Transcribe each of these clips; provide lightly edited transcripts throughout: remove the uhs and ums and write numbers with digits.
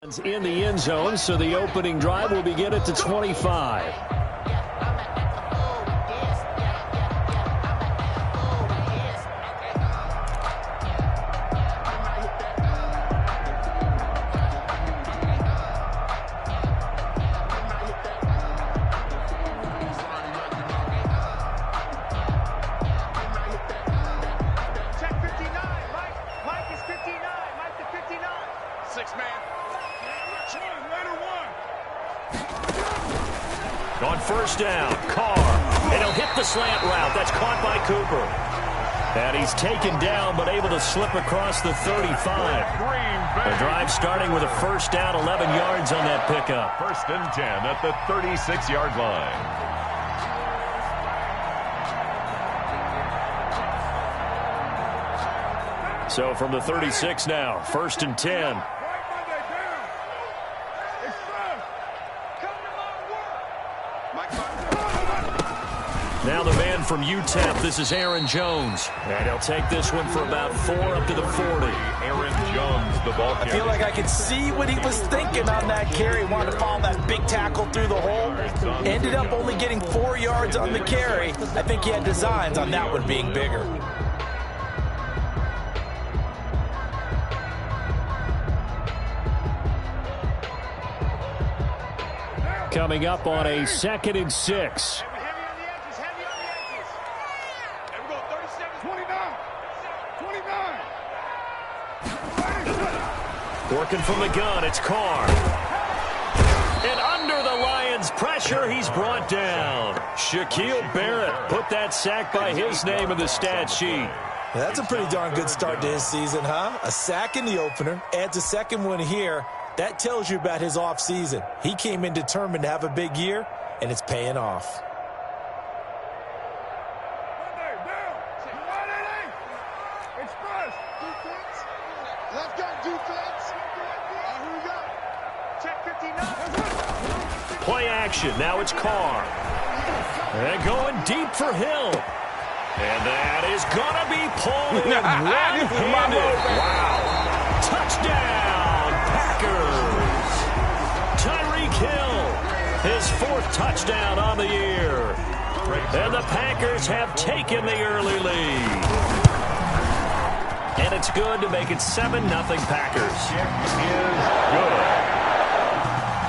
In the end zone, so the opening drive will begin at the 25. Check 59. Mike is 59. Mike to 59. 6-man. On first down, Carr, and he'll hit the slant route. That's caught by Cooper. And he's taken down, but able to slip across the 35. The drive starting with a first down, 11 yards on that pickup. First and 10 at the 36-yard line. So from the 36 now, first and 10. Now the man from UTEP, this is Aaron Jones. And he'll take this one for about 4 up to the 40. Aaron Jones, the ball carrier. I feel like I could see what he was thinking on that carry. Wanted to follow that big tackle through the hole. Ended up only getting 4 yards on the carry. I think he had designs on that one being bigger. Coming up on a 2nd and 6. Working from the gun, it's Carr. And under the Lions' pressure, he's brought down. Shaquille Barrett put that sack by his name in the stat sheet. That's a pretty darn good start to his season, huh? A sack in the opener, adds a second one here. That tells you about his offseason. He came in determined to have a big year, and it's paying off. Play action. Now it's Carr. And going deep for Hill. And that is going to be pulled in right-handed. Wow. Touchdown, Packers. Tyreek Hill, his 4th touchdown on the year. And the Packers have taken the early lead. And it's good to make it 7-0 Packers. Is good.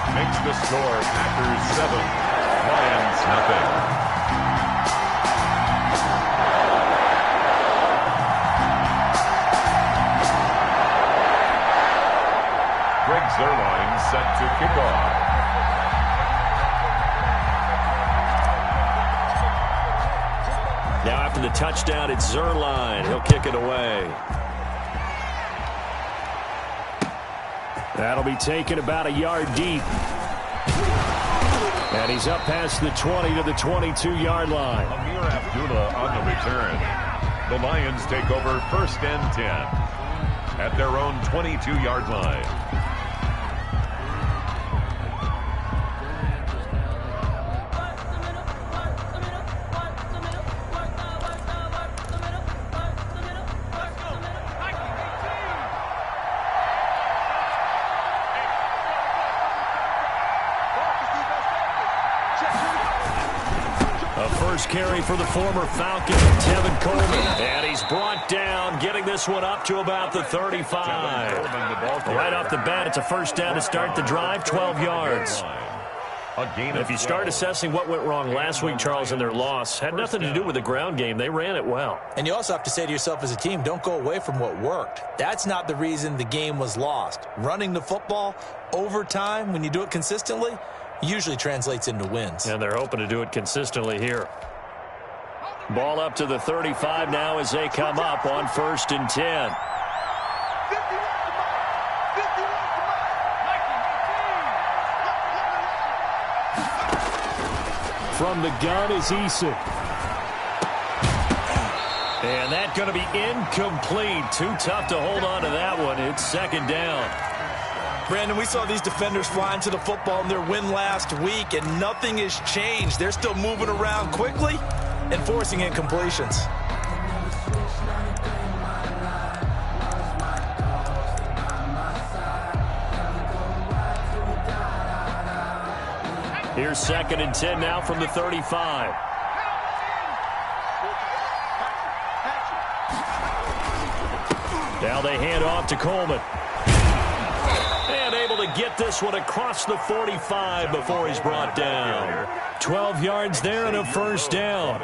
Makes the score Packers 7, Lions nothing. Greg Zuerlein set to kick off. Now after the touchdown, it's Zuerlein. He'll kick it away. That'll be taken about a yard deep. And he's up past the 20 to the 22-yard line. Amir Abdullah on the return. The Lions take over first and 10 at their own 22-yard line. Carry for the former Falcon, Tevin Coleman. And he's brought down, getting this one up to about the 35. Right off the bat, it's a first down to start the drive, 12 yards. If you start assessing what went wrong last week, Charles, in their loss, had nothing to do with the ground game. They ran it well. And you also have to say to yourself as a team, don't go away from what worked. That's not the reason the game was lost. Running the football over time, when you do it consistently, usually translates into wins. And they're hoping to do it consistently here. Ball up to the 35 now as they come up on first and 10. From the gun is Eason. And that's going to be incomplete. Too tough to hold on to that one. It's second down. Brandon, we saw these defenders flying to the football in their win last week, and nothing has changed. They're still moving around quickly and forcing incompletions. Here's 2nd and 10 now from the 35. Now they hand off to Coleman. And able to get this one across the 45 before he's brought down. 12 yards there and a first down.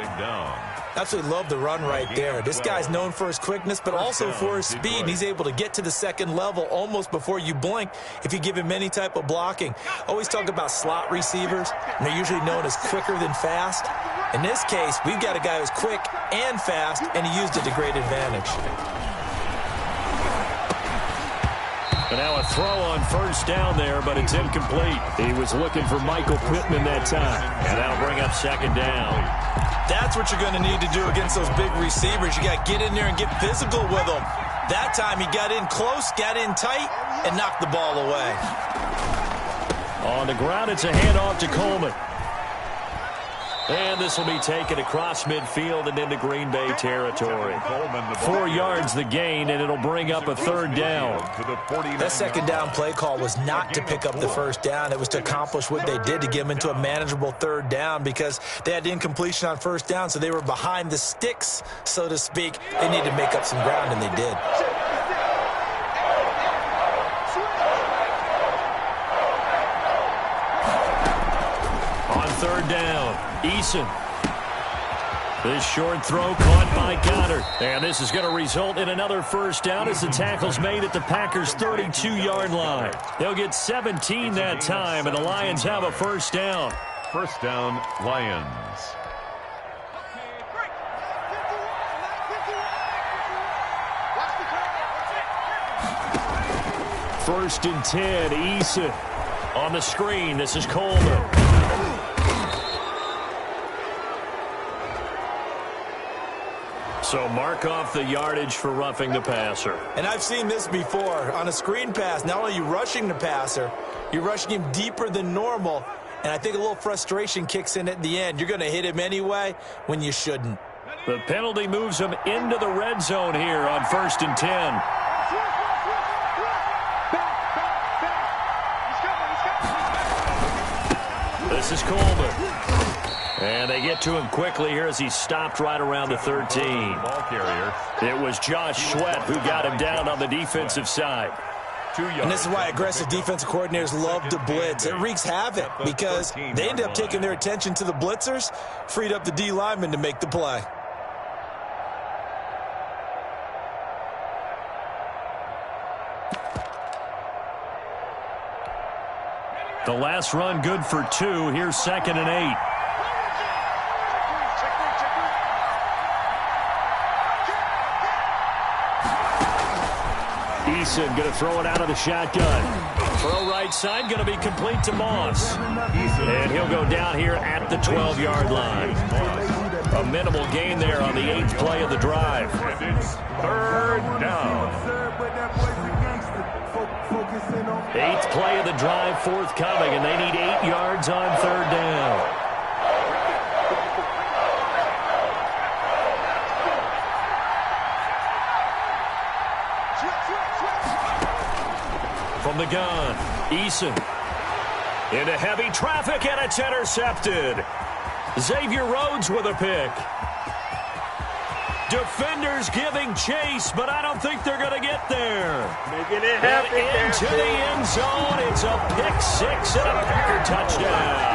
Absolutely love the run right there. This guy's known for his quickness, but also for his speed. And he's able to get to the second level almost before you blink if you give him any type of blocking. Always talk about slot receivers, and they're usually known as quicker than fast. In this case, we've got a guy who's quick and fast, and he used it to great advantage. And now a throw on first down there, but it's incomplete. He was looking for Michael Pittman that time. And that'll bring up 2nd down. That's what you're going to need to do against those big receivers. You got to get in there and get physical with them. That time he got in close, got in tight, and knocked the ball away. On the ground, it's a handoff to Coleman. And this will be taken across midfield and into Green Bay territory. 4 yards the gain, and it'll bring up a 3rd down. That 2nd down play call was not to pick up the 1st down. It was to accomplish what they did to get them into a manageable 3rd down because they had incompletion on 1st down, so they were behind the sticks, so to speak. They needed to make up some ground, and they did. On 3rd down, Eason. This short throw caught by Goddard. And this is going to result in another first down as the tackle's made at the Packers' 32-yard line. They'll get 17 that time, and the Lions have a first down. First down, Lions. First and 10, Eason. On the screen, this is Coleman. So mark off the yardage for roughing the passer. And I've seen this before. On a screen pass, not only are you rushing the passer, you're rushing him deeper than normal. And I think a little frustration kicks in at the end. You're going to hit him anyway when you shouldn't. The penalty moves him into the red zone here on 1st and 10. This is Coleman. And they get to him quickly here as he stopped right around the 13. It was Josh Sweat who got him down on the defensive side. And this is why aggressive defensive coordinators love to blitz. It wreaks havoc because they end up taking their attention to the blitzers, freed up the D lineman to make the play. The last run good for 2. Here's 2nd and 8. Eason going to throw it out of the shotgun. Throw right side, going to be complete to Moss. And he'll go down here at the 12-yard line. A minimal gain there on the 8th play of the drive. And it's 3rd down. 8th play of the drive forthcoming, and they need 8 yards on 3rd down. From the gun, Eason. Into heavy traffic, and it's intercepted. Xavier Rhodes with a pick. Defenders giving chase, but I don't think they're going to get there. Making it happen into the end zone. It's a pick 6 and a Packer touchdown.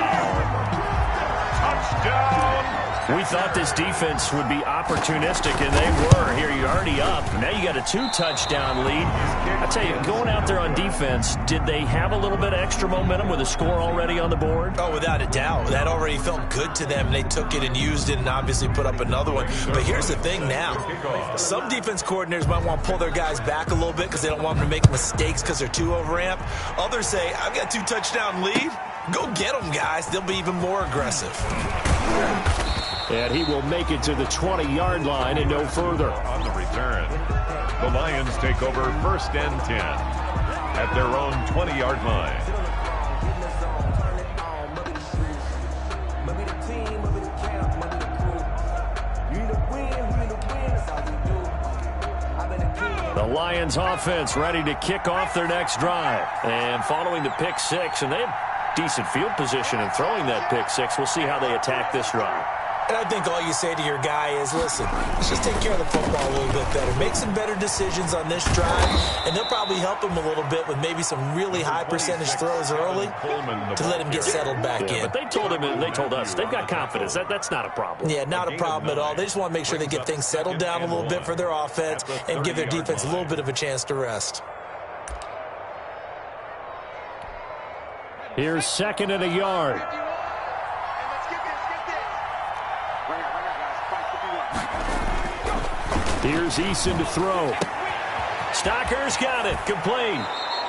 Touchdown. We thought this defense would be opportunistic, and they were. Here, you're already up. Now you got a 2-touchdown lead. I tell you, going out there on defense, did they have a little bit of extra momentum with a score already on the board? Oh, without a doubt. That already felt good to them. They took it and used it and obviously put up another one. But here's the thing now. Some defense coordinators might want to pull their guys back a little bit because they don't want them to make mistakes because they're too overamped. Others say, I've got a 2-touchdown lead. Go get them, guys. They'll be even more aggressive. And he will make it to the 20-yard line and no further. On the return, the Lions take over 1st and 10 at their own 20-yard line. The Lions offense ready to kick off their next drive. And following the pick 6, and they've decent field position and throwing that pick six. We'll see how they attack this drive. And I think all you say to your guy is, listen, let's just take care of the football a little bit better. Make some better decisions on this drive, and they'll probably help him a little bit with maybe some really high percentage throws early to let him get settled back in. But they told him, and they told us, they've got confidence. That's not a problem. Yeah, not a problem at all. They just want to make sure they get things settled down a little bit for their offense and give their defense a little bit of a chance to rest. Here's 2nd and a yard. Here's Eason to throw. Stocker's got it. Complete.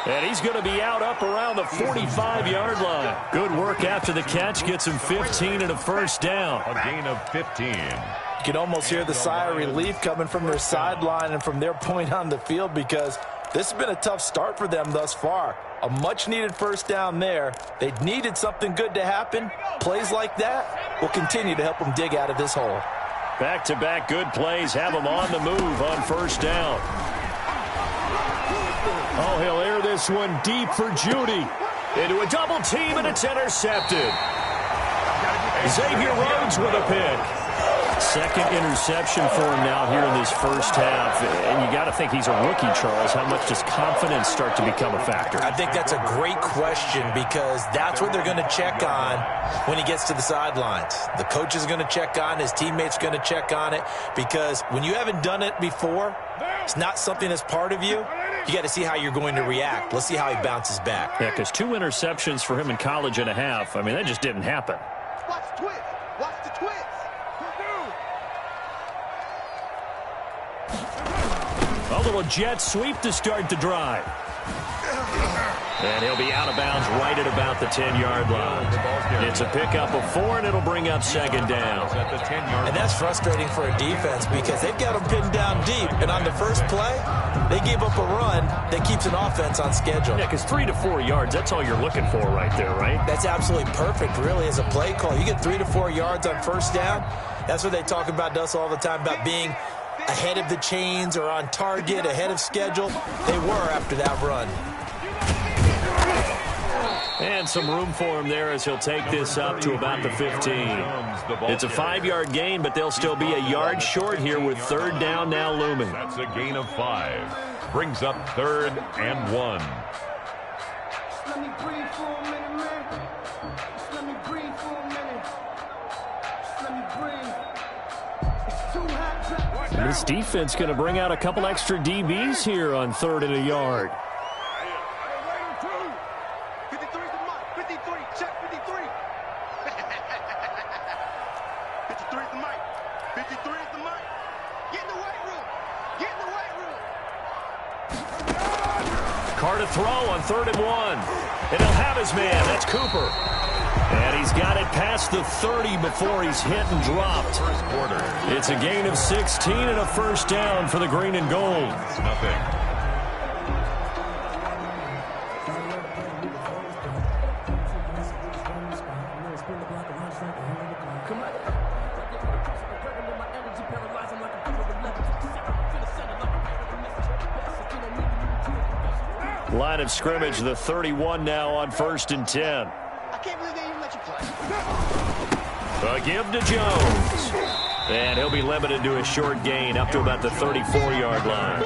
And he's going to be out up around the 45-yard line. Good work after the catch. Gets him 15 and a first down. A gain of 15. You can almost hear the sigh of relief coming from their sideline and from their point on the field, because this has been a tough start for them thus far. A much-needed first down there. They needed something good to happen. Plays like that will continue to help them dig out of this hole. Back-to-back good plays have him on the move on first down. Oh, he'll air this one deep for Judy. Into a double team, and it's intercepted. Xavier Rhodes with a pick. Second interception for him now here in this first half. And you got to think he's a rookie, Charles. How much does confidence start to become a factor? I think that's a great question, because that's what they're going to check on when he gets to the sidelines. The coach is going to check on, his teammates are going to check on it, because when you haven't done it before, it's not something that's part of you. You got to see how you're going to react. Let's see how he bounces back. Yeah, because 2 interceptions for him in college and a half. I mean, that just didn't happen. Watch the twist. Watch the twist. A little jet sweep to start the drive. And he'll be out of bounds right at about the 10-yard line. It's a pickup of 4, and it'll bring up 2nd down. And that's frustrating for a defense, because they've got them pinned down deep. And on the first play, they gave up a run that keeps an offense on schedule. Yeah, because 3 to 4 yards, that's all you're looking for right there, right? That's absolutely perfect, really, as a play call. You get 3 to 4 yards on first down. That's what they talk about to us all the time, about being ahead of the chains or on target, ahead of schedule. They were after that run. And some room for him there as he'll take this up to about the 15. It's a 5-yard gain, but they'll still be a yard short here with 3rd down now looming. That's a gain of 5. Brings up 3rd and 1. Let me breathe for a minute, man. Just let me breathe for a minute. Just let me breathe. It's too hot. This defense going to bring out a couple extra DBs here on 3rd and a yard. 53 is the mic. 53. Check 53. 53 is the mic. 53 is the mic. Get in the weight room. Get in the weight room. Carr to throw on 3rd and 1. And he'll have his man. That's Cooper. And he's got it past the 30 before he's hit and dropped. First quarter. It's a gain of 16 and a first down for the green and gold. It's nothing. Line of scrimmage, the 31 now on 1st and 10. I can't believe they even let you play. A give to Jones. And he'll be limited to a short gain up to about the 34-yard line.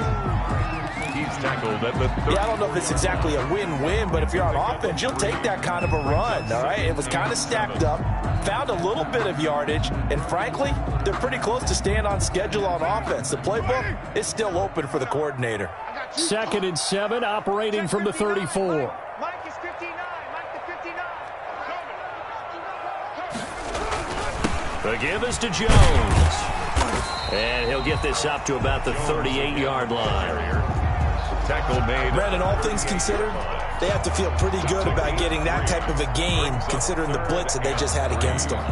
He's tackled at the 30. Yeah, I don't know if it's exactly a win-win, but if you're on offense, you'll take that kind of a run, all right? It was kind of stacked up, found a little bit of yardage, and frankly, they're pretty close to staying on schedule on offense. The playbook is still open for the coordinator. 2nd and 7, operating from the 34. Mike is 59. Mike the 59. The give is to Jones. And he'll get this up to about the 38-yard line. Tackle made. Brandon, all things considered, they have to feel pretty good about getting that type of a gain, considering the blitz that they just had against them.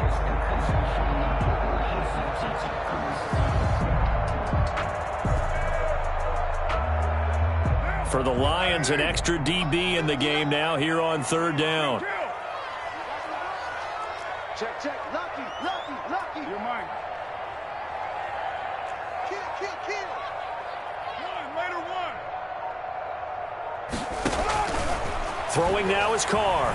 For the Lions, an extra DB in the game now here on 3rd down. Check, check. Lucky, lucky, lucky. You're mine. Kill, kill, kill. One, later one. Throwing now is Carr.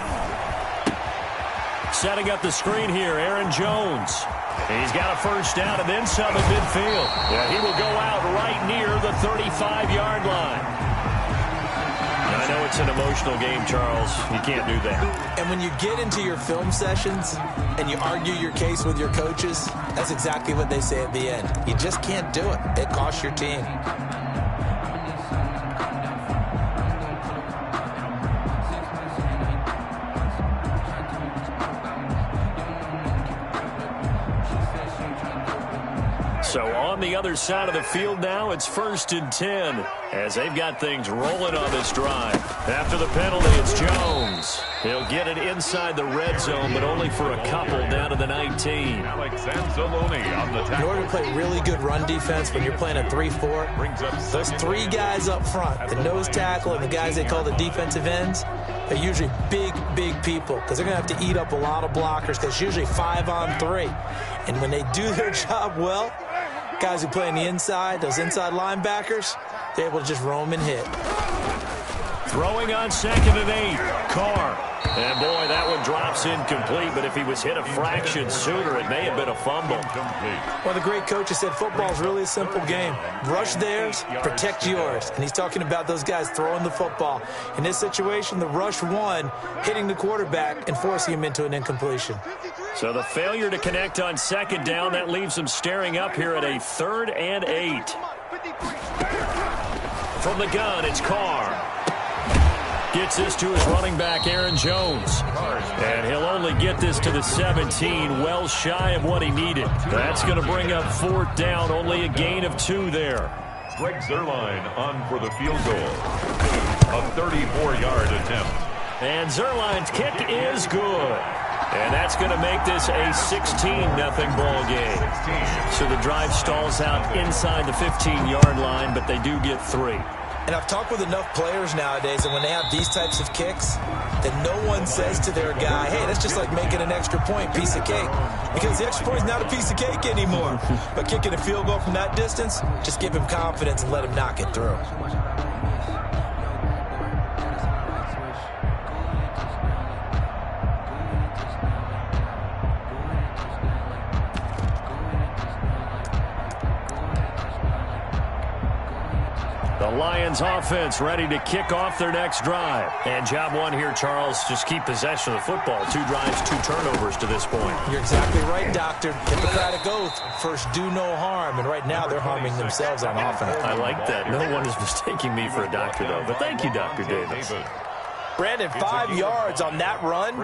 Setting up the screen here, Aaron Jones. He's got a first down and then some at midfield. Yeah, he will go out right near the 35-yard line. I know it's an emotional game, Charles. You can't do that. And when you get into your film sessions and you argue your case with your coaches, that's exactly what they say at the end. You just can't do it. It costs your team. So on the other side of the field now, it's 1st and 10 as they've got things rolling on this drive. After the penalty, it's Jones. He'll get it inside the red zone, but only for a couple down to the 19. Alex Anzalone on the tackle. In order to play really good run defense when you're playing a 3-4, those three guys up front, the nose tackle and the guys they call the defensive ends, are usually big people because they're going to have to eat up a lot of blockers because it's usually 5-on-3. And when they do their job well, guys who play on the inside, those inside linebackers, they're able to just roam and hit. Throwing on 2nd and 8, Carr. And boy, that one drops incomplete, but if he was hit a fraction sooner, it may have been a fumble. Well, the great coach has said football is really a simple game. Rush theirs, protect yours. And he's talking about those guys throwing the football. In this situation, the rush won, hitting the quarterback and forcing him into an incompletion. So the failure to connect on 2nd down, that leaves them staring up here at a 3rd and 8. From the gun, it's Carr. Gets this to his running back, Aaron Jones. And he'll only get this to the 17, well shy of what he needed. That's going to bring up 4th down, only a gain of 2 there. Greg Zuerlein on for the field goal. A 34-yard attempt. And Zuerlein's kick is good. And that's going to make this a 16-0 ball game. So the drive stalls out inside the 15-yard line, but they do get 3. And I've talked with enough players nowadays, and when they have these types of kicks, that no one says to their guy, hey, that's just like making an extra point, piece of cake. Because the extra point is not a piece of cake anymore. But kicking a field goal from that distance, just give him confidence and let him knock it through. The Lions offense ready to kick off their next drive. And job one here, Charles, just keep possession of the football. 2 drives, 2 turnovers to this point. You're exactly right, Doctor. Hippocratic oath, first do no harm. And right now they're harming themselves on offense. I like that. No one is mistaking me for a doctor, though. But thank you, Dr. Davis. Brandon, 5 yards on that run.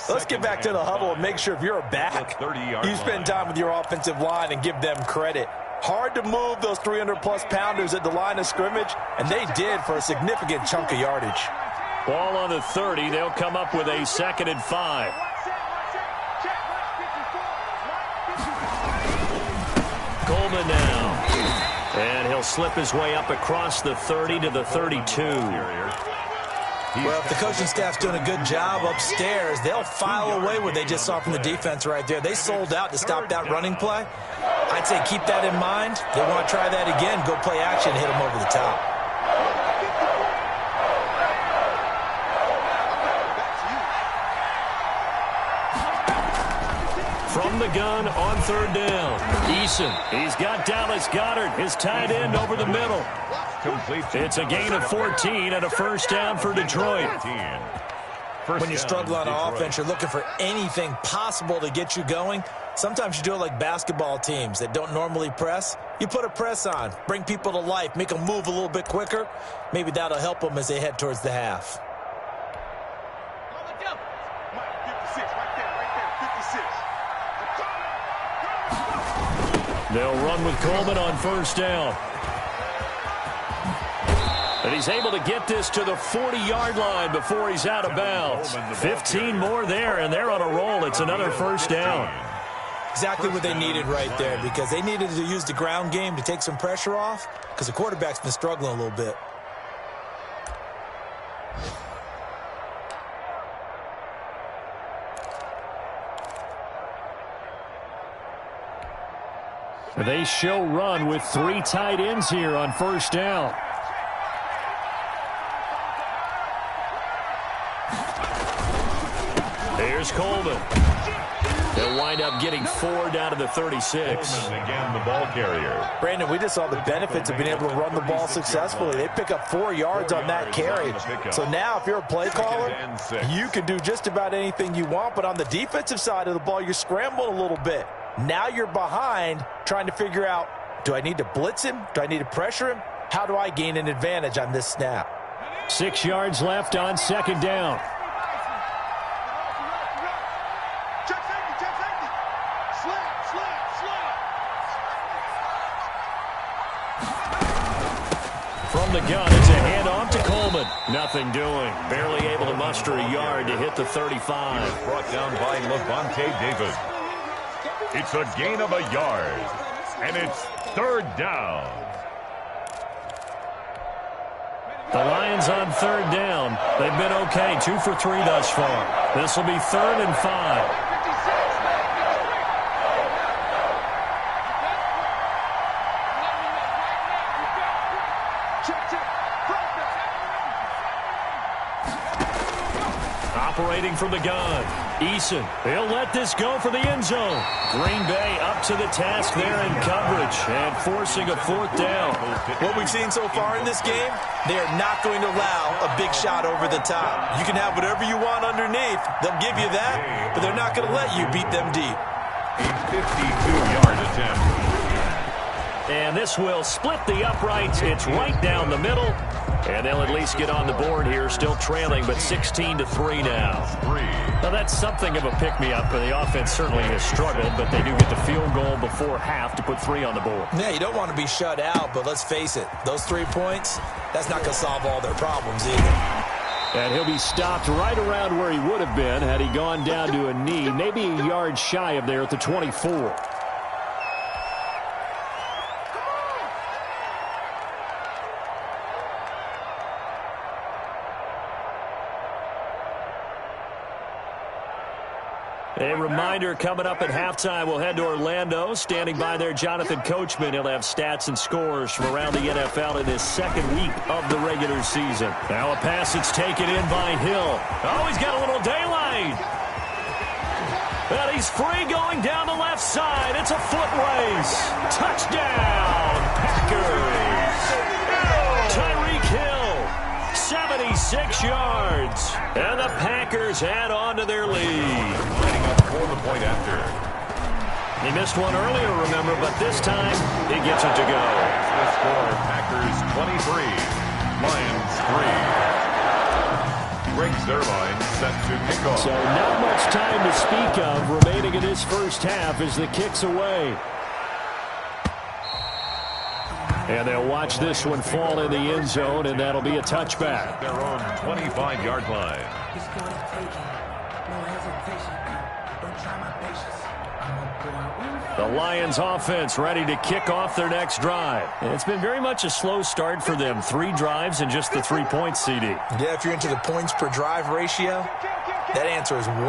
Let's get back to the huddle and make sure if you're a back, you spend time with your offensive line and give them credit. Hard to move those 300-plus pounders at the line of scrimmage, and they did for a significant chunk of yardage. Ball on the 30. They'll come up with a 2nd and 5. Coleman now. And he'll slip his way up across the 30 to the 32. Well, if the coaching staff's doing a good job upstairs, they'll file away what they just saw from the defense right there. They sold out to stop that running play. I'd say keep that in mind. They want to try that again, go play action, hit them over the top. From the gun on 3rd down. Eason, he's got Dallas Goedert, his tight end over the middle. It's a gain of 14 and a first down for Detroit. When you struggle on offense, you're looking for anything possible to get you going. Sometimes you do it like basketball teams that don't normally press. You put a press on, bring people to life, make them move a little bit quicker. Maybe that'll help them as they head towards the half. They'll run with Coleman on first down. And he's able to get this to the 40-yard line before he's out of bounds. 15 more there, and they're on a roll. It's another first down. Exactly what they needed right there, because they needed to use the ground game to take some pressure off, because the quarterback's been struggling a little bit. They show run with 3 tight ends here on first down. Here's Coleman. They'll wind up getting 4 down to the 36. Coleman again, the ball carrier. Brandon, we just saw the benefits of being able to run the ball successfully. They pick up 4 yards on that carry. So now if you're a play caller, you can do just about anything you want. But on the defensive side of the ball, you're scrambling a little bit. Now you're behind trying to figure out, do I need to blitz him? Do I need to pressure him? How do I gain an advantage on this snap? 6 yards left on 2nd down. From the gun, it's a handoff to Coleman. Nothing doing. Barely able to muster a yard to hit the 35. He was brought down by Levante David. It's a gain of a yard, and it's 3rd down. The Lions on 3rd down. They've been okay, 2 for 3 thus far. This will be 3rd and 5. Operating from the gun, Eason. He'll let this go for the end zone. Green Bay up to the task there in coverage and forcing a 4th down. What we've seen so far in this game, they are not going to allow a big shot over the top. You can have whatever you want underneath. They'll give you that, but they're not going to let you beat them deep. A 52-yard attempt. And this will split the uprights. It's right down the middle. And they'll at least get on the board here, still trailing, but 16-3 now. Now, that's something of a pick-me-up, but the offense certainly has struggled, but they do get the field goal before half to put 3 on the board. Yeah, you don't want to be shut out, but let's face it, those 3 points, that's not going to solve all their problems either. And he'll be stopped right around where he would have been had he gone down to a knee, maybe a yard shy of there at the 24. A reminder, coming up at halftime, we'll head to Orlando. Standing by there, Jonathan Coachman. He'll have stats and scores from around the NFL in his 2nd week of the regular season. Now a pass that's taken in by Hill. Oh, he's got a little daylight. But he's free going down the left side. It's a foot race. Touchdown, Packers. Tyreek Hill, 76 yards. And the Packers add on to their lead. Lining up for the point after. He missed one earlier, remember, but this time he gets it to go. The score, Packers 23, Lions 3. Greg Zuerlein set to kick off. So not much time to speak of remaining in this first half as the kick's away. And they'll watch this one fall in the end zone, and that'll be a touchback. Their own 25-yard line. The Lions offense ready to kick off their next drive. And it's been very much a slow start for them. 3 drives and just the 3 points, CD. Yeah, if you're into the points per drive ratio, that answer is 1.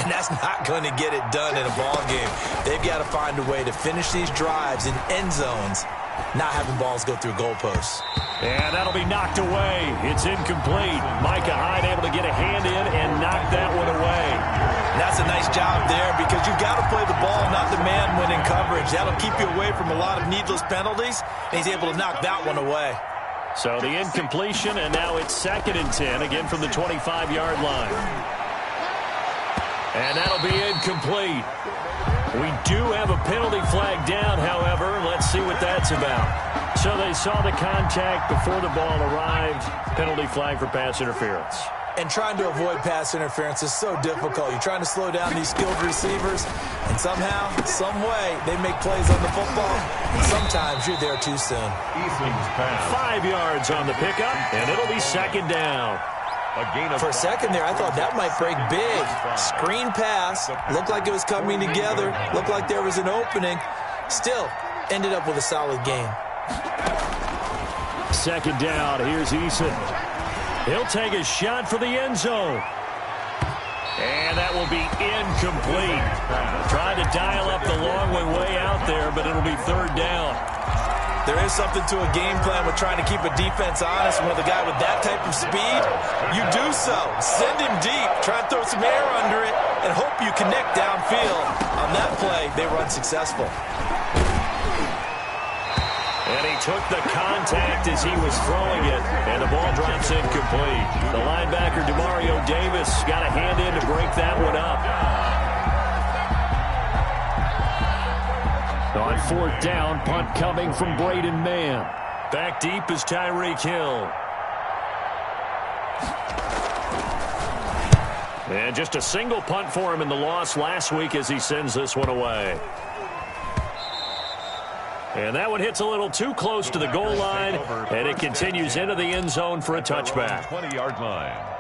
And that's not going to get it done in a ball game. They've got to find a way to finish these drives in end zones, not having balls go through goalposts. And that'll be knocked away. It's incomplete. Micah Hyde able to get a hand in and knock that one away. And that's a nice job there because you've got to play the ball, not the man when in coverage. That'll keep you away from a lot of needless penalties, and he's able to knock that one away. So the incompletion, and now it's 2nd and 10, again from the 25-yard line. And that'll be incomplete. We do have a penalty flag down, however. Let's see what that's about. So they saw the contact before the ball arrived. Penalty flag for pass interference. And trying to avoid pass interference is so difficult. You're trying to slow down these skilled receivers, and somehow, some way, they make plays on the football. And sometimes you're there too soon. Eason's pass. 5 yards on the pickup, and it'll be 2nd down. For a second there, I thought that might break big. Screen pass. Looked like it was coming together. Looked like there was an opening. Still, ended up with a solid game. 2nd down. Here's Eason. He'll take a shot for the end zone. And that will be incomplete. Trying to dial up the long way out there, but it'll be 3rd down. There is something to a game plan with trying to keep a defense honest. With a guy with that type of speed, you do so. Send him deep, try and throw some air under it, and hope you connect downfield. On that play, they were unsuccessful. And he took the contact as he was throwing it, and the ball drops incomplete. The linebacker, Demario Davis, got a hand in to break that one up. On 4th down, punt coming from Braden Mann. Back deep is Tyreek Hill. And just a single punt for him in the loss last week as he sends this one away. And that one hits a little too close to the goal line, and it continues into the end zone for a touchback. 20-yard line.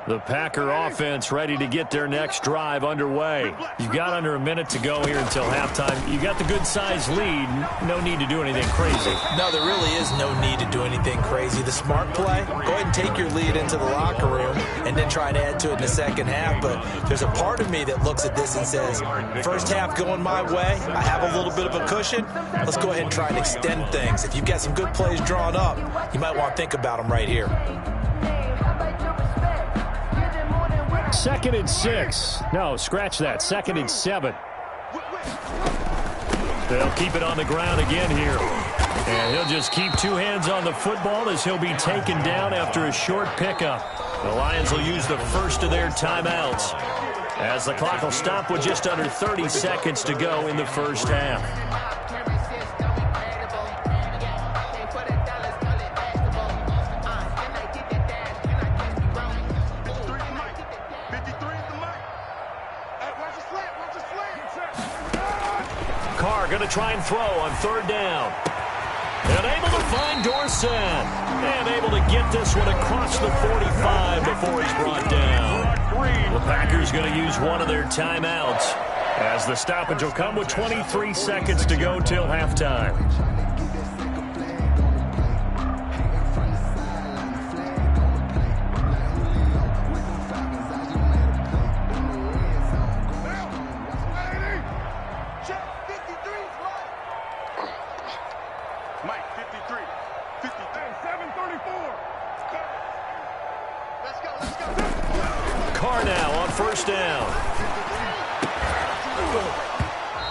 The Packer offense ready to get their next drive underway. You've got under a minute to go here until halftime. You got the good-sized lead. No need to do anything crazy. No, there really is no need to do anything crazy. The smart play, go ahead and take your lead into the locker room and then try to add to it in the second half. But there's a part of me that looks at this and says, first half going my way, I have a little bit of a cushion. Let's go ahead and try and extend things. If you've got some good plays drawn up, you might want to think about them right here. 2nd and 6. No, scratch that. 2nd and 7. They'll keep it on the ground again here. And he'll just keep two hands on the football as he'll be taken down after a short pickup. The Lions will use the first of their timeouts as the clock will stop with just under 30 seconds to go in the first half. Going to try and throw on 3rd down. And able to find Dorsett. And able to get this one across the 45 before he's brought down. The Packers going to use one of their timeouts as the stoppage will come with 23 seconds to go till halftime.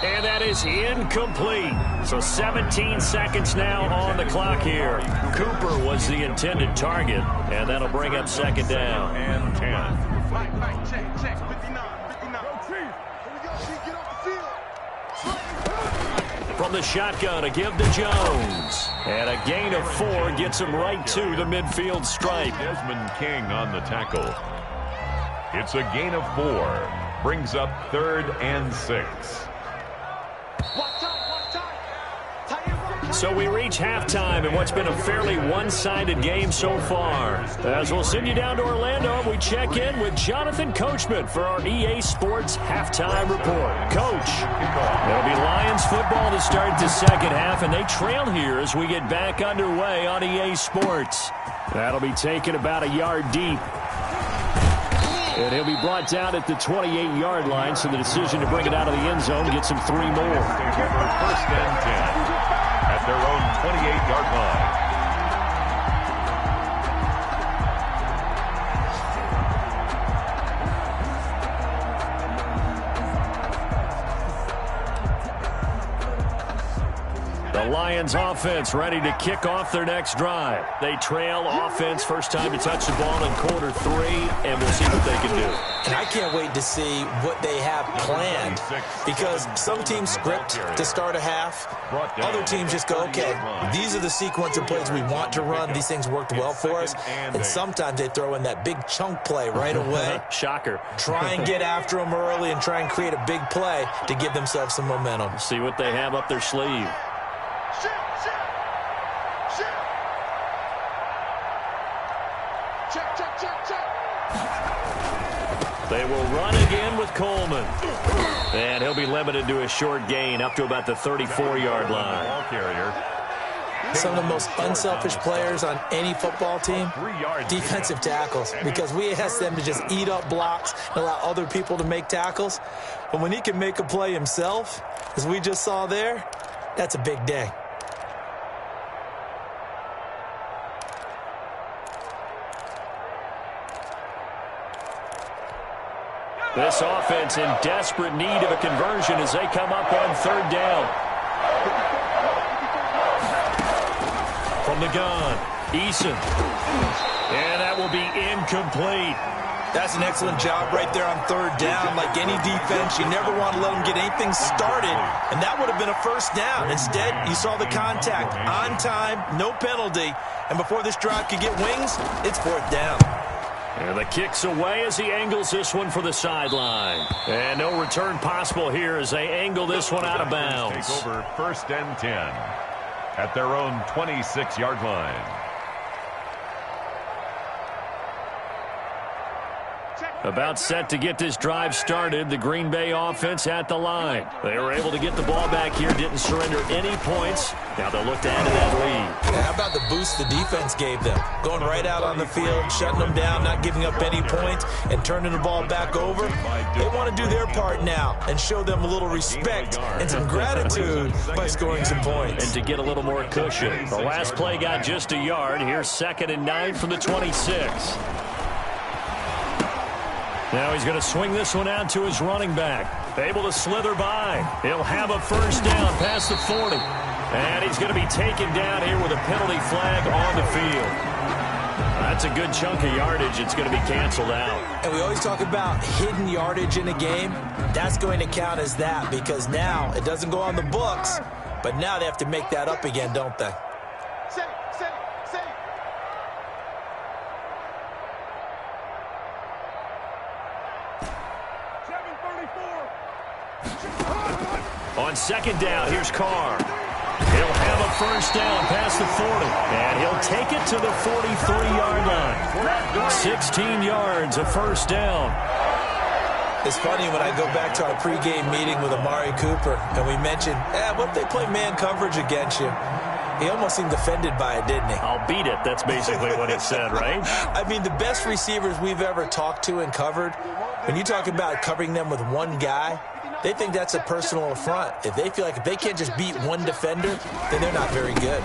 And that is incomplete. So 17 seconds now on the clock here. Cooper was the intended target, and that'll bring up 2nd down. And 10. From the shotgun, a give to Jones. And a gain of 4 gets him right to the midfield stripe. Desmond King on the tackle. It's a gain of 4. Brings up 3rd and 6. So we reach halftime in what's been a fairly one-sided game so far. As we'll send you down to Orlando, we check in with Jonathan Coachman for our EA Sports Halftime Report. Coach, it'll be Lions football to start the second half, and they trail here as we get back underway on EA Sports. That'll be taken about a yard deep. And he'll be brought down at the 28-yard line, so the decision to bring it out of the end zone gets him 3 more. 1st and 10 at their own 28-yard line. The Lions offense ready to kick off their next drive. They trail offense, first time to touch the ball in quarter 3, and we'll see what they can do. And I can't wait to see what they have planned, because some teams script to start a half. Other teams just go, okay, these are the sequence of plays we want to run. These things worked well for us. And sometimes they throw in that big chunk play right away. Shocker. Try and get after them early and try and create a big play to give themselves some momentum. See what they have up their sleeve. They will run again with Coleman. And he'll be limited to a short gain up to about the 34-yard line. Ball carrier. Some of the most unselfish players on any football team, defensive tackles, because we ask them to just eat up blocks and allow other people to make tackles. But when he can make a play himself, as we just saw there, that's a big day. This offense in desperate need of a conversion as they come up on third down. From the gun, Eason. And that will be incomplete. That's an excellent job right there on third down. Like any defense, you never want to let them get anything started, and that would have been a first down. Instead, you saw the contact on time, no penalty, and before this drive could get wings, it's fourth down. And the kick's away as he angles this one for the sideline. And no return possible here as they angle this one out of bounds. Take over first and 10 at their own 26-yard line. About set to get this drive started, the Green Bay offense at the line. They were able to get the ball back here, didn't surrender any points. Now they'll look to add to that lead. How about the boost the defense gave them? Going right out on the field, shutting them down, not giving up any points, and turning the ball back over. They want to do their part now and show them a little respect and some gratitude by scoring some points. And to get a little more cushion. The last play got just a yard. Here's 2nd and 9 from the 26. Now he's going to swing this one out to his running back. Able to slither by. He'll have a first down past the 40. And he's going to be taken down here with a penalty flag on the field. That's a good chunk of yardage. It's going to be canceled out. And we always talk about hidden yardage in a game. That's going to count as that because now it doesn't go on the books, but now they have to make that up again, don't they? On 2nd down, here's Carr. He'll have a first down past the 40. And he'll take it to the 43-yard line. 16 yards, a first down. It's funny when I go back to our pregame meeting with Amari Cooper, and we mentioned, what if they play man coverage against you? He almost seemed offended by it, didn't he? I'll beat it. That's basically what he said, right? I mean, the best receivers we've ever talked to and covered, when you talk about covering them with one guy, they think that's a personal affront. If they feel like if they can't just beat one defender, then they're not very good.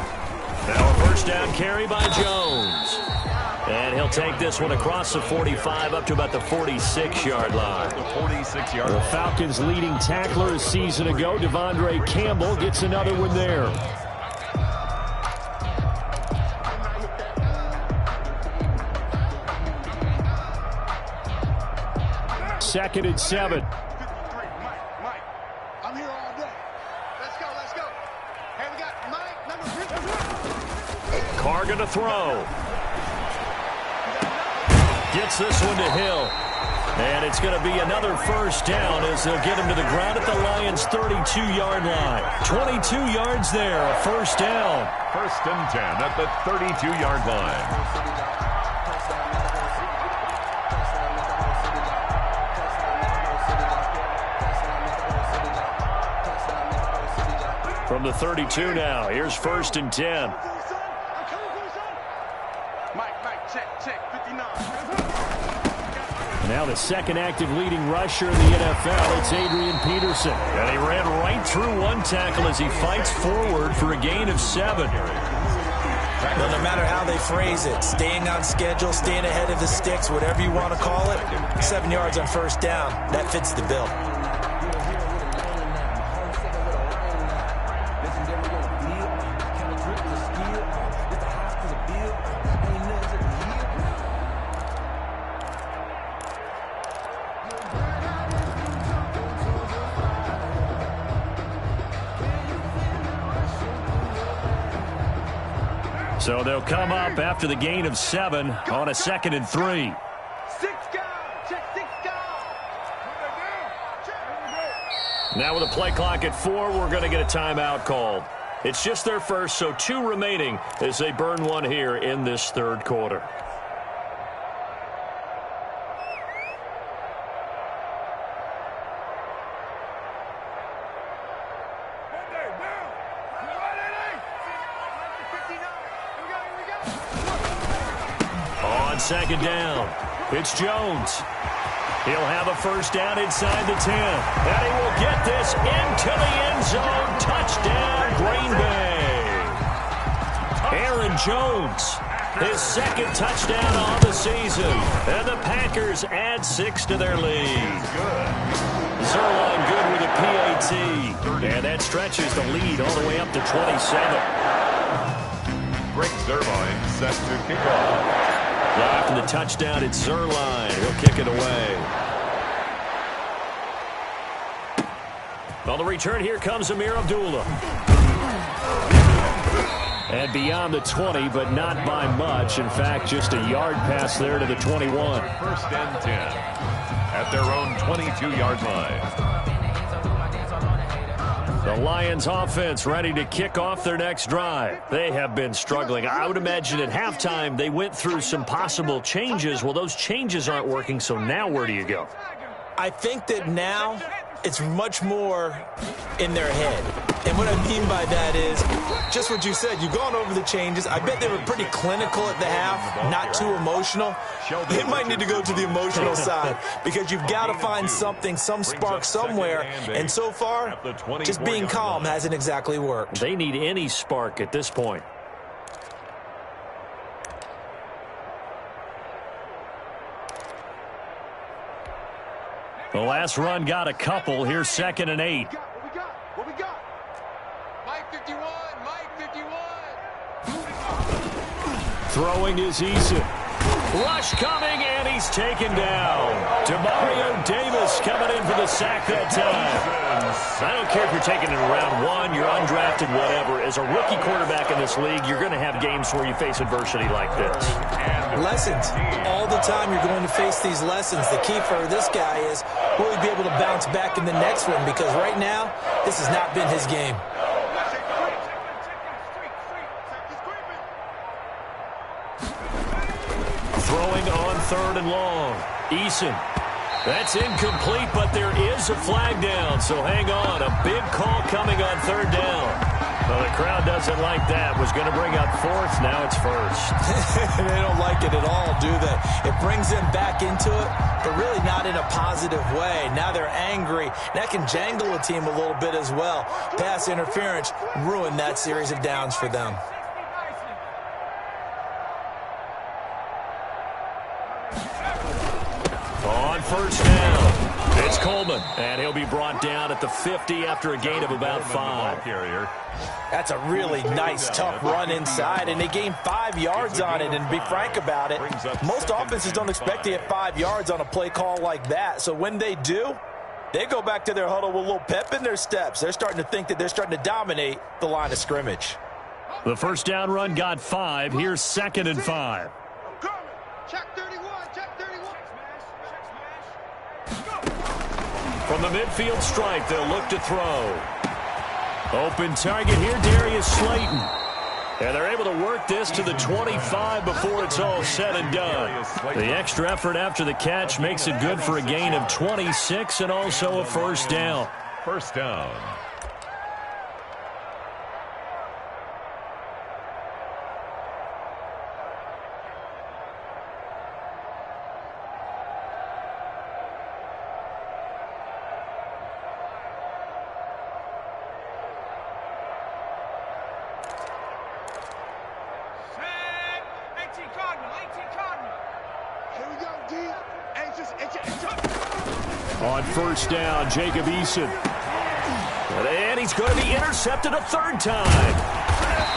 Now a first down carry by Jones. And he'll take this one across the 45 up to about the 46-yard line. The Falcons' leading tackler a season ago, Devondre Campbell, gets another one there. Second and 7. Carr going to throw. Gets this one to Hill. And it's going to be another first down as they'll get him to the ground at the Lions' 32-yard line. 22 yards there, a first down. First and 10 at the 32-yard line. From the 32 now, here's 1st and 10. Now the second active leading rusher in the NFL, it's Adrian Peterson. And he ran right through one tackle as he fights forward for a gain of 7. Well, no matter how they phrase it, staying on schedule, staying ahead of the sticks, whatever you want to call it, 7 yards on first down, that fits the bill. So they'll come up after the gain of 7 on a 2nd and 3. Now with a play clock at 4, we're going to get a timeout called. It's just their first, so 2 remaining as they burn one here in this third quarter. second down. It's Jones. He'll have a first down inside the 10. And he will get this into the end zone. Touchdown, Green Bay. Aaron Jones, his second touchdown on the season. And the Packers add 6 to their lead. Zerline good with a PAT. And that stretches the lead all the way up to 27. Greg Zerline set to kick off. After the touchdown, it's Zerline. He'll kick it away. On the return, here comes Amir Abdullah. And beyond the 20, but not by much. In fact, just a yard pass there to the 21. First and 10 at their own 22-yard line. The Lions offense ready to kick off their next drive. They have been struggling. I would imagine at halftime they went through some possible changes. Well, those changes aren't working, so now where do you go? I think that now it's much more in their head. And what I mean by that is just what you said. You've gone over the changes. I bet they were pretty clinical at the half, not too emotional. They might need to go to the emotional side because you've got to find something, some spark somewhere. And so far, just being calm hasn't exactly worked. They need any spark at this point. The last run got a couple. Here's 2nd and 8. What we got? Mike 51, Mike 51. Throwing is Eason. Rush coming, and he's taken down. Demario Davis coming in for the sack that time. I don't care if you're taking it in round 1, you're undrafted, whatever. As a rookie quarterback in this league, you're going to have games where you face adversity like this. Lessons. All the time you're going to face these lessons. The key for this guy is will he be able to bounce back in the next one? Because right now, this has not been his game. Throwing on 3rd and long. Eason. That's incomplete, but there is a flag down, so hang on. A big call coming on 3rd down. Well, the crowd doesn't like that. Was going to bring up 4th, now it's 1st. They don't like it at all, do they? It brings them back into it, but really not in a positive way. Now they're angry. That can jangle a team a little bit as well. Pass interference ruined that series of downs for them. On 1st down, it's Coleman, and he'll be brought down at the 50 after a gain of about 5. That's a really nice, tough run inside, and they gained 5 yards on it. And to be frank about it, most offenses don't expect to get 5 yards on a play call like that. So when they do, they go back to their huddle with a little pep in their steps. They're starting to think that they're starting to dominate the line of scrimmage. The first down run got 5. Here's 2nd and 5. Check 31, check 31. From the midfield stripe, they'll look to throw. Open target here, Darius Slayton. And they're able to work this to the 25 before it's all said and done. The extra effort after the catch makes it good for a gain of 26 and also a first down. First down. On first down, Jacob Eason. And he's going to be intercepted a 3rd time.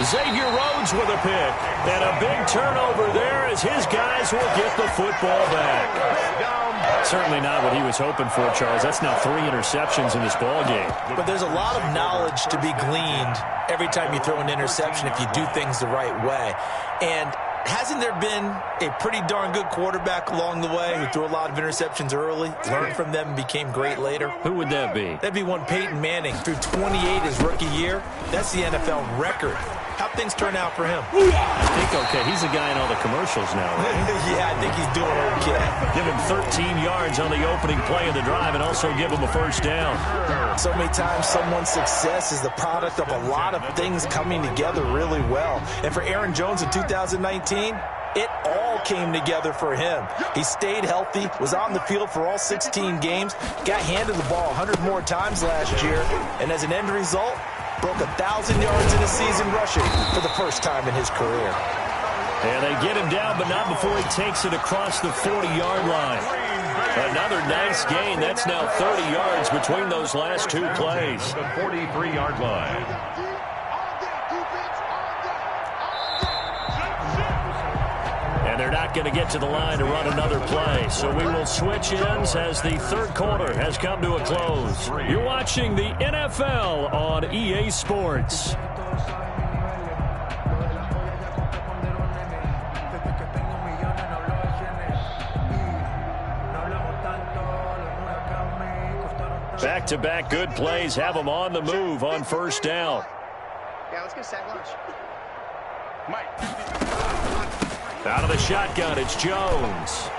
Xavier Rhodes with a pick. And a big turnover there as his guys will get the football back. Certainly not what he was hoping for, Charles. That's now 3 interceptions in this ball game. But there's a lot of knowledge to be gleaned every time you throw an interception if you do things the right way. And hasn't there been a pretty darn good quarterback along the way who threw a lot of interceptions early, learned from them, and became great later? Who would that be? That'd be one Peyton Manning. Threw 28 his rookie year. That's the NFL record. How'd things turn out for him? I think okay. He's the guy in all the commercials now, right? Yeah, I think he's doing okay. Give him 13 yards on the opening play of the drive and also give him a first down. So many times someone's success is the product of a lot of things coming together really well. And for Aaron Jones in 2019, It all came together for him. He stayed healthy, was on the field for all 16 games, got handed the ball 100 more times last year, and as an end result, broke 1,000 yards in a season rushing for the first time in his career. And they get him down, but not before he takes it across the 40-yard line. Another nice gain. That's now 30 yards between those last two plays. The 43-yard line. And they're not going to get to the line to run another play. So we will switch ends as the third quarter has come to a close. You're watching the NFL on EA Sports. Back-to-back good plays have them on the move on first down. Yeah, let's get a sack lunch. Mike. Out of the shotgun, it's Jones.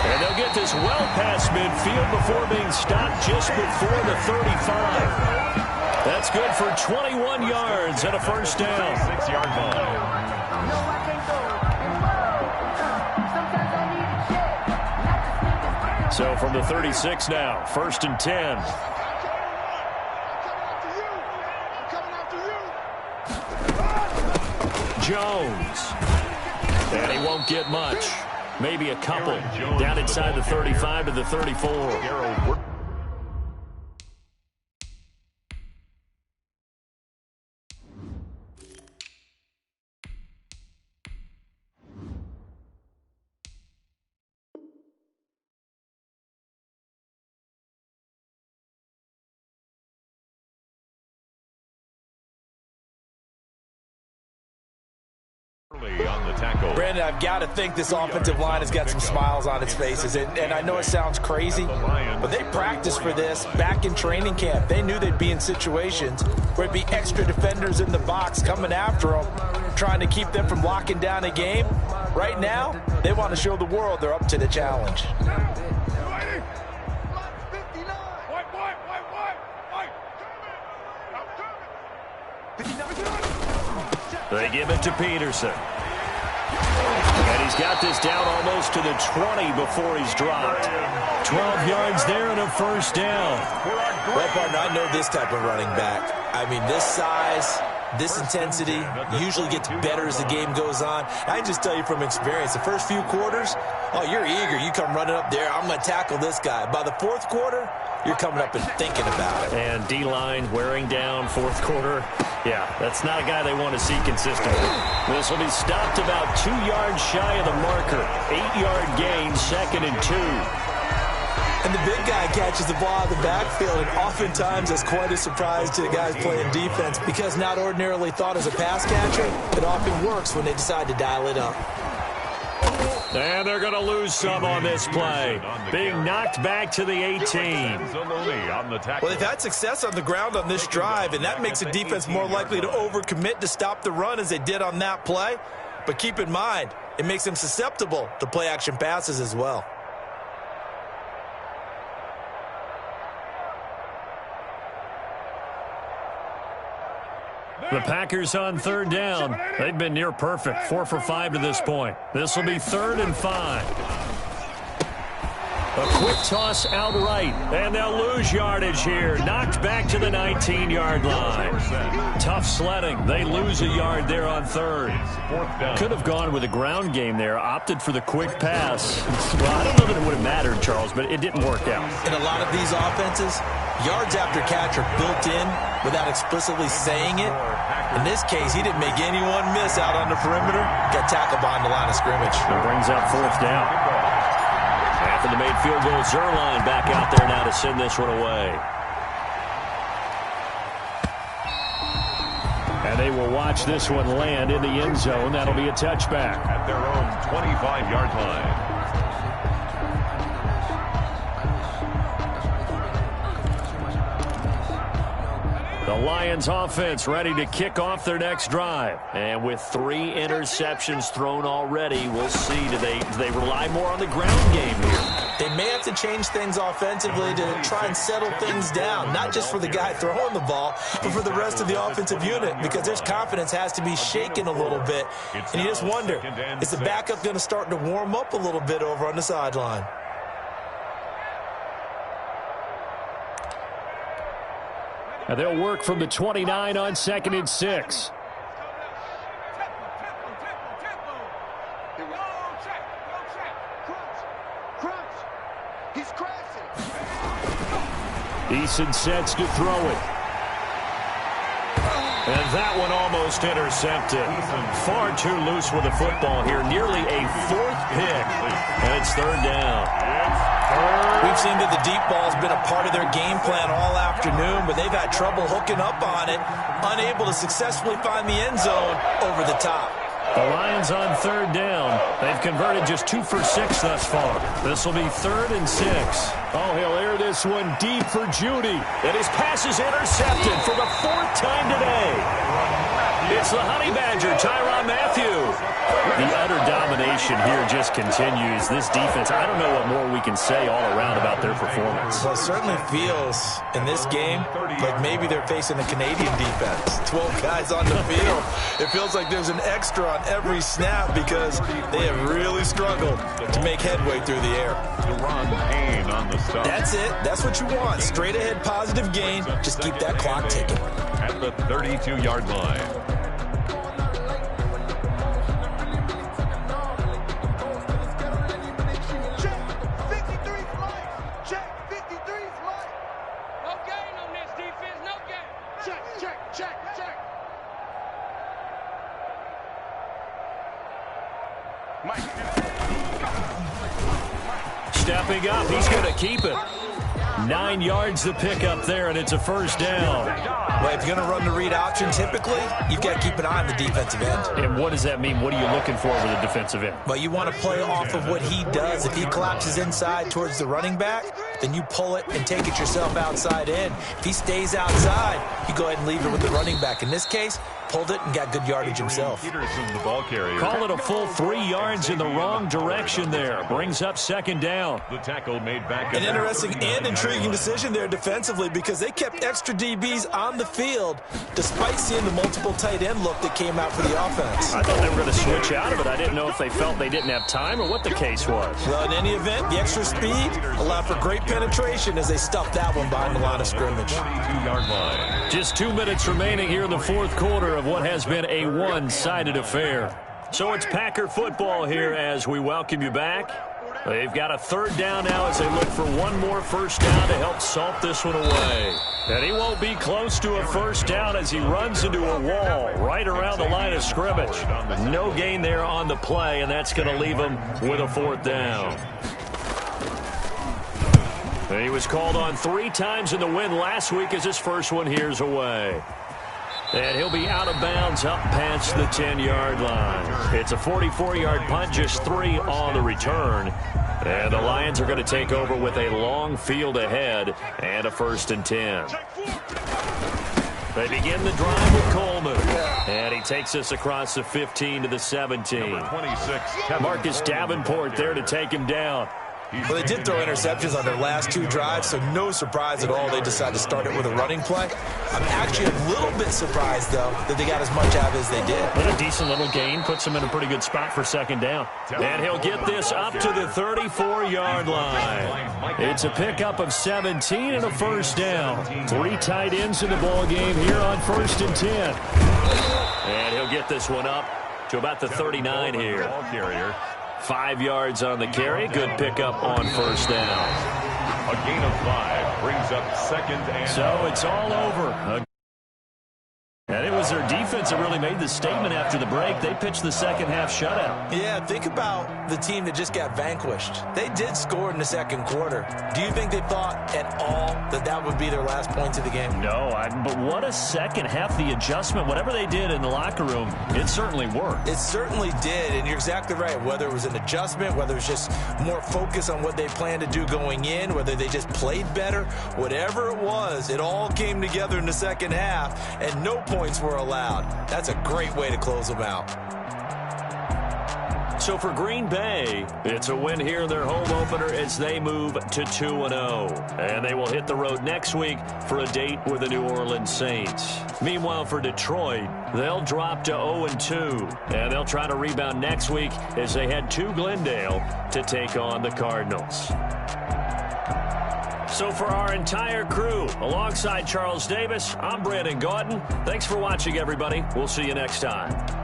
And they'll get this well past midfield before being stopped just before the 35. That's good for 21 yards and a first down. 6-yard line. So from the 36 now, first and 10. Jones. And he won't get much. Maybe a couple. Down inside the 35 to the 34. On the tackle. Brandon, I've got to think this offensive line has got some smiles on its faces. And I know it sounds crazy, but they practiced for this back in training camp. They knew they'd be in situations where it'd be extra defenders in the box coming after them, trying to keep them from locking down a game. Right now, they want to show the world they're up to the challenge. They give it to Peterson. And he's got this down almost to the 20 before he's dropped. 12 yards there and a first down. Well, partner, I know this type of running back. I mean, this size, this intensity usually gets better as the game goes on. I can just tell you from experience, the first few quarters, oh, you're eager. You come running up there, I'm going to tackle this guy. By the fourth quarter, you're coming up and thinking about it. And D-line wearing down fourth quarter. Yeah, that's not a guy they want to see consistently. This will be stopped about 2 yards shy of the marker. 8-yard gain, second and 2. And the big guy catches the ball out of the backfield, and oftentimes that's quite a surprise to the guys playing defense because not ordinarily thought as a pass catcher, it often works when they decide to dial it up. And they're going to lose some on this play. Being knocked back to the 18. Well, they've had success on the ground on this drive, and that makes the defense more likely to overcommit to stop the run as they did on that play. But keep in mind, it makes them susceptible to play-action passes as well. The Packers on third down. They've been near perfect, 4 for 5 to this point. This will be 3rd and 5. A quick toss out right, and they'll lose yardage here. Knocked back to the 19-yard line. Tough sledding. They lose a yard there on third. Could have gone with a ground game there. Opted for the quick pass. Well, I don't know that it would have mattered, Charles, but it didn't work out. In a lot of these offenses, yards after catch are built in without explicitly saying it. In this case, he didn't make anyone miss out on the perimeter. Got tackled behind the line of scrimmage. It brings up 4th down. After the made field goal, Zerline back out there now to send this one away. And they will watch this one land in the end zone. That'll be a touchback. At their own 25-yard line. The Lions offense ready to kick off their next drive. And with 3 interceptions thrown already, we'll see. Do they rely more on the ground game here? They may have to change things offensively to try and settle things down, not just for the guy throwing the ball, but for the rest of the offensive unit, because their confidence has to be shaken a little bit. And you just wonder, is the backup going to start to warm up a little bit over on the sideline? And they'll work from the 29 on 2nd and 6. Eason sets to throw it. And that one almost intercepted. Far too loose with the football here. Nearly a 4th pick. And it's 3rd down. We've seen that the deep ball's been a part of their game plan all afternoon, but they've had trouble hooking up on it, unable to successfully find the end zone over the top. The Lions on 3rd down. They've converted just 2 for 6 thus far. This will be 3rd and 6. Oh, he'll air this one deep for Judy. And his pass is intercepted for the 4th time today. It's the Honey Badger, Tyrann Mathieu. The utter domination here just continues. This defense, I don't know what more we can say all around about their performance. Well, it certainly feels in this game like maybe they're facing a Canadian defense. 12 guys on the field. It feels like there's an extra on every snap because they have really struggled to make headway through the air. That's it. That's what you want. Straight ahead positive gain. Just keep that clock ticking. At the 32-yard line. Stepping up, he's going to keep it. 9 yards to pick up there, and it's a 1st down. Well, if you're going to run the read option, typically, you've got to keep an eye on the defensive end. And what does that mean? What are you looking for with the defensive end? Well, you want to play off of what he does. If he collapses inside towards the running back, then you pull it and take it yourself outside in. If he stays outside, you go ahead and leave it with the running back. In this case, pulled it and got good yardage himself. Peterson, the ball carrier. Call it a full 3 yards in the wrong direction there. Brings up 2nd down. The tackle made back. An interesting and intriguing decision there defensively because they kept extra DBs on the field despite seeing the multiple tight end look that came out for the offense. I thought they were going to switch out of it. I didn't know if they felt they didn't have time or what the case was. Well, in any event, the extra speed allowed for great penetration as they stuffed that one behind the line of scrimmage. 22-yard line. Just 2 minutes remaining here in the 4th quarter of what has been a one-sided affair. So it's Packer football here as we welcome you back. They've got a 3rd down now as they look for one more 1st down to help salt this one away. And he won't be close to a 1st down as he runs into a wall right around the line of scrimmage. No gain there on the play, and that's going to leave him with a 4th down. He was called on 3 times in the win last week as his first one here's away. And he'll be out of bounds up past the 10-yard line. It's a 44-yard punt, just 3 on the return. And the Lions are going to take over with a long field ahead and a 1st and 10. They begin the drive with Coleman. And he takes us across the 15 to the 17. Marcus Davenport there to take him down. Well, they did throw interceptions on their last 2 drives, so no surprise at all they decided to start it with a running play. I'm actually a little bit surprised, though, that they got as much out as they did. But a decent little gain puts him in a pretty good spot for 2nd down. And he'll get this up to the 34-yard line. It's a pickup of 17 and a 1st down. 3 tight ends in the ball game here on 1st and 10. And he'll get this one up to about the 39 here. 5 yards on the carry. Good pickup on 1st down. A gain of 5 brings up 2nd and... So it's all over. And it was their defense that really made the statement after the break. They pitched the 2nd half shutout. Yeah, think about the team that just got vanquished. They did score in the 2nd quarter. Do you think they thought at all that that would be their last points of the game? No, but what a 2nd half. The adjustment, whatever they did in the locker room, it certainly worked. It certainly did, and you're exactly right. Whether it was an adjustment, whether it was just more focus on what they planned to do going in, whether they just played better, whatever it was, it all came together in the 2nd half, and no points were allowed. That's a great way to close them out. So for Green Bay, it's a win here in their home opener as they move to 2-0. And they will hit the road next week for a date with the New Orleans Saints. Meanwhile, for Detroit, they'll drop to 0-2. And they'll try to rebound next week as they head to Glendale to take on the Cardinals. So for our entire crew, alongside Charles Davis, I'm Brandon Gaudin. Thanks for watching, everybody. We'll see you next time.